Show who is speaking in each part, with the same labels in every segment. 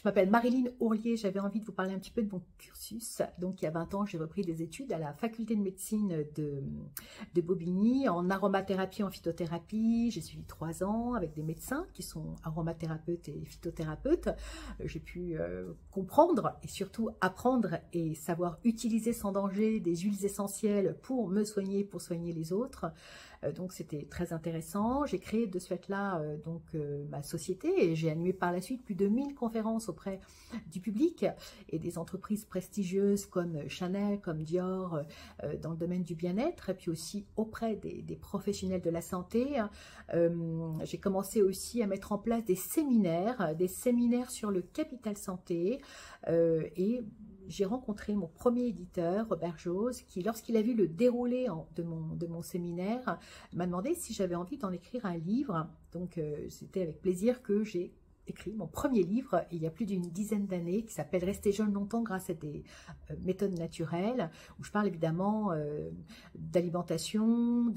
Speaker 1: m'appelle Marilyn Ourlier, j'avais envie de vous parler un petit peu de mon cursus. Donc il y a 20 ans, j'ai repris des études à la faculté de médecine de Bobigny en aromathérapie, en phytothérapie. J'ai suivi 3 ans avec des médecins qui sont aromathérapeutes et phytothérapeutes. J'ai pu comprendre et surtout apprendre et savoir utiliser sans danger des huiles essentielles pour me soigner, pour soigner les autres. Donc c'était très intéressant. J'ai créé de ce fait-là ma société et j'ai animé par la suite plus de 1000 conférences auprès du public et des entreprises prestigieuses comme Chanel, comme Dior dans le domaine du bien-être et puis aussi auprès des professionnels de la santé. J'ai commencé aussi à mettre en place des séminaires sur le capital santé et j'ai rencontré mon premier éditeur, Robert Jose, qui, lorsqu'il a vu le déroulé de mon séminaire, m'a demandé si j'avais envie d'en écrire un livre. Donc, c'était avec plaisir que j'ai écrit mon premier livre, il y a plus d'une dizaine d'années, qui s'appelle « Rester jeune longtemps grâce à des méthodes naturelles », où je parle évidemment d'alimentation,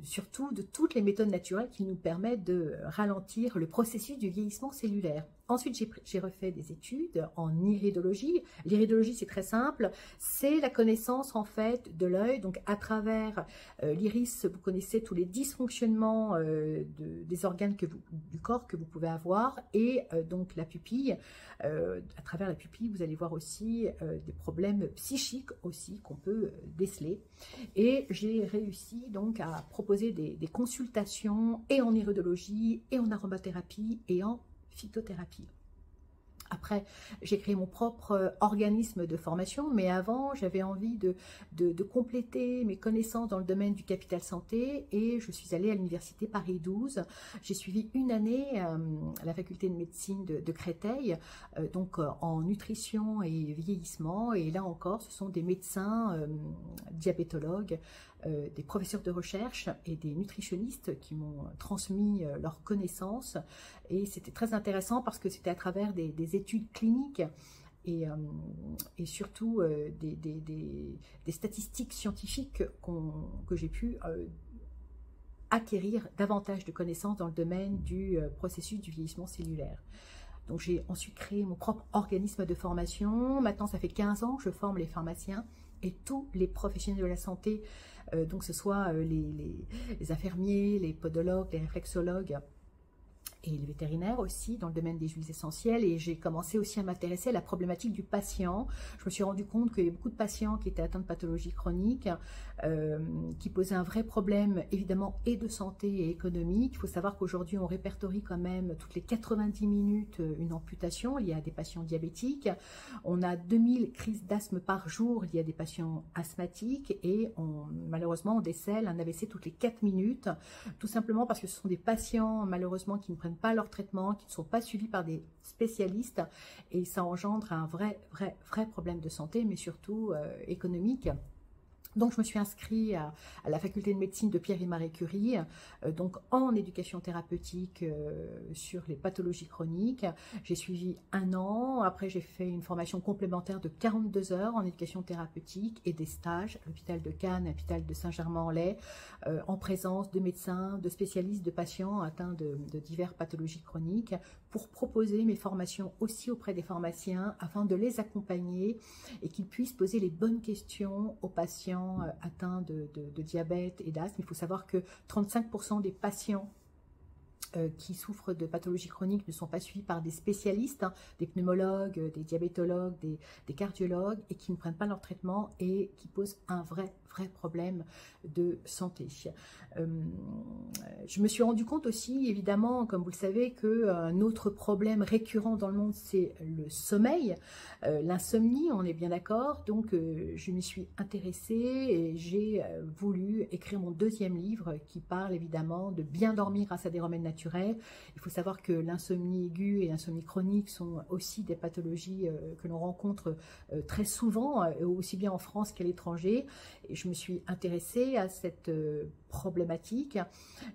Speaker 1: surtout de toutes les méthodes naturelles qui nous permettent de ralentir le processus du vieillissement cellulaire. Ensuite, j'ai refait des études en iridologie. L'iridologie, c'est très simple. C'est la connaissance, en fait, de l'œil. Donc, à travers l'iris, vous connaissez tous les dysfonctionnements des organes du corps que vous pouvez avoir. Et donc, la pupille. À travers la pupille, vous allez voir aussi des problèmes psychiques aussi qu'on peut déceler. Et j'ai réussi donc à proposer des consultations et en iridologie, et en aromathérapie, et en phytothérapie. Après, j'ai créé mon propre organisme de formation, mais avant, j'avais envie de compléter mes connaissances dans le domaine du capital santé et je suis allée à l'université Paris 12. J'ai suivi une année à la faculté de médecine de Créteil, en nutrition et vieillissement. Et là encore, ce sont des médecins diabétologues, des professeurs de recherche et des nutritionnistes qui m'ont transmis leurs connaissances. Et c'était très intéressant parce que c'était à travers des études cliniques et surtout des statistiques scientifiques que j'ai pu acquérir davantage de connaissances dans le domaine du processus du vieillissement cellulaire. Donc j'ai ensuite créé mon propre organisme de formation. Maintenant, ça fait 15 ans que je forme les pharmaciens et tous les professionnels de la santé, donc ce soit les infirmiers, les podologues, les réflexologues, et les vétérinaires aussi dans le domaine des huiles essentielles. Et j'ai commencé aussi à m'intéresser à la problématique du patient. Je me suis rendu compte qu'il y avait beaucoup de patients qui étaient atteints de pathologies chroniques, qui posaient un vrai problème évidemment et de santé et économique. Il faut savoir qu'aujourd'hui on répertorie quand même toutes les 90 minutes une amputation liée à des patients diabétiques. On a 2000 crises d'asthme par jour liées à des patients asthmatiques et malheureusement on décèle un AVC toutes les 4 minutes, tout simplement parce que ce sont des patients malheureusement qui ne prennent pas leur traitement, qui ne sont pas suivis par des spécialistes et ça engendre un vrai problème de santé, mais surtout économique. Donc, je me suis inscrite à la faculté de médecine de Pierre et Marie Curie, donc en éducation thérapeutique sur les pathologies chroniques. J'ai suivi 1 an. Après, j'ai fait une formation complémentaire de 42 heures en éducation thérapeutique et des stages à l'hôpital de Cannes, à l'hôpital de Saint-Germain-en-Laye, en présence de médecins, de spécialistes, de patients atteints de diverses pathologies chroniques, pour proposer mes formations aussi auprès des pharmaciens afin de les accompagner et qu'ils puissent poser les bonnes questions aux patients atteints de diabète et d'asthme. Il faut savoir que 35% des patients qui souffrent de pathologies chroniques ne sont pas suivis par des spécialistes, des pneumologues, des diabétologues, des cardiologues, et qui ne prennent pas leur traitement et qui posent un vrai problème de santé. Je me suis rendu compte aussi, évidemment, comme vous le savez, qu'un autre problème récurrent dans le monde, c'est le sommeil, l'insomnie, on est bien d'accord. Donc, je m'y suis intéressée et j'ai voulu écrire mon 2e livre qui parle évidemment de bien dormir grâce à des remèdes naturels. Il faut savoir que l'insomnie aiguë et l'insomnie chronique sont aussi des pathologies que l'on rencontre très souvent, aussi bien en France qu'à l'étranger. Et je me suis intéressée à cette problématique.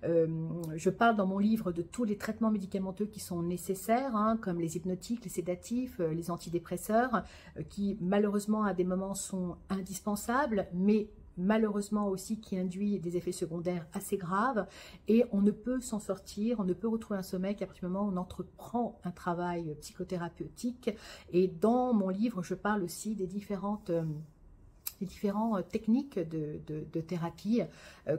Speaker 1: Je parle dans mon livre de tous les traitements médicamenteux qui sont nécessaires, comme les hypnotiques, les sédatifs, les antidépresseurs, qui malheureusement à des moments sont indispensables, mais malheureusement aussi qui induit des effets secondaires assez graves, et on ne peut s'en sortir, on ne peut retrouver un sommeil qu'à partir du moment où on entreprend un travail psychothérapeutique. Et dans mon livre, je parle aussi des différentes techniques de thérapie,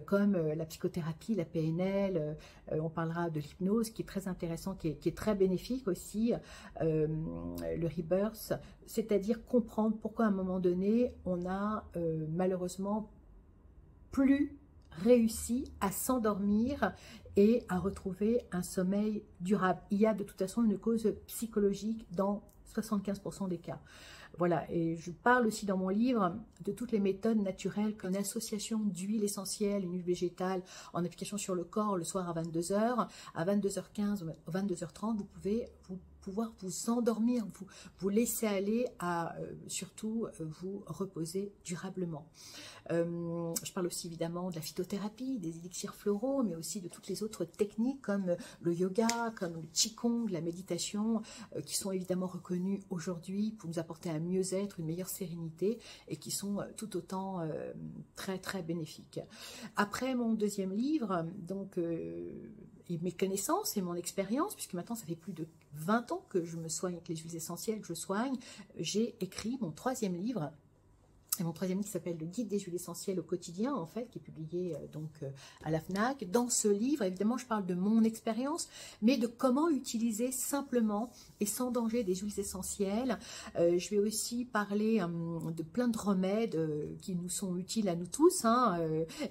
Speaker 1: comme la psychothérapie, la PNL, on parlera de l'hypnose qui est très intéressant, qui est très bénéfique aussi, le rebirth, c'est-à-dire comprendre pourquoi à un moment donné, on a malheureusement plus réussi à s'endormir et à retrouver un sommeil durable. Il y a de toute façon une cause psychologique dans 75% des cas. Voilà, et je parle aussi dans mon livre de toutes les méthodes naturelles, comme l'association d'huile essentielle, une huile végétale en application sur le corps le soir à 22h, à 22h15 ou 22h30, vous pouvez pouvoir vous endormir, vous laisser aller à surtout vous reposer durablement. Je parle aussi évidemment de la phytothérapie, des élixirs floraux, mais aussi de toutes les autres techniques comme le yoga, comme le qigong, la méditation, qui sont évidemment reconnues aujourd'hui pour nous apporter un mieux-être, une meilleure sérénité, et qui sont tout autant très très bénéfiques. Après mon deuxième livre, donc et mes connaissances et mon expérience, puisque maintenant ça fait plus de 20 ans que je me soigne avec les huiles essentielles, que je soigne, j'ai écrit mon troisième livre. Et mon troisième livre qui s'appelle Le guide des huiles essentielles au quotidien, en fait, qui est publié à la FNAC. Dans ce livre, évidemment, je parle de mon expérience, mais de comment utiliser simplement et sans danger des huiles essentielles. Je vais aussi parler de plein de remèdes qui nous sont utiles à nous tous,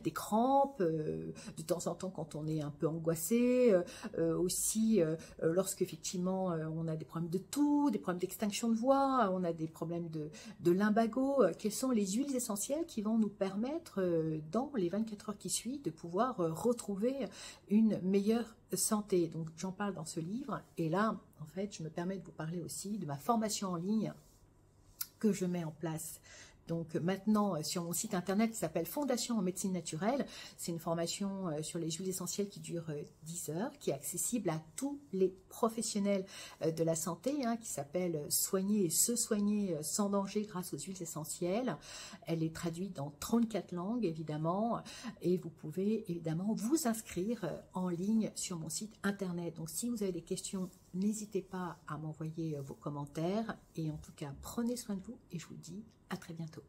Speaker 1: des crampes, de temps en temps quand on est un peu angoissé, aussi lorsque effectivement on a des problèmes de toux, des problèmes d'extinction de voix, on a des problèmes de lumbago, quels sont les huiles essentielles qui vont nous permettre dans les 24 heures qui suivent de pouvoir retrouver une meilleure santé. Donc j'en parle dans ce livre, et là en fait je me permets de vous parler aussi de ma formation en ligne que je mets en place. Donc maintenant sur mon site internet qui s'appelle Fondation en médecine naturelle, c'est une formation sur les huiles essentielles qui dure 10 heures, qui est accessible à tous les professionnels de la santé, qui s'appelle Soigner et se soigner sans danger grâce aux huiles essentielles. Elle est traduite dans 34 langues évidemment, et vous pouvez évidemment vous inscrire en ligne sur mon site internet. Donc si vous avez des questions, n'hésitez pas à m'envoyer vos commentaires, et en tout cas prenez soin de vous et je vous dis à très bientôt.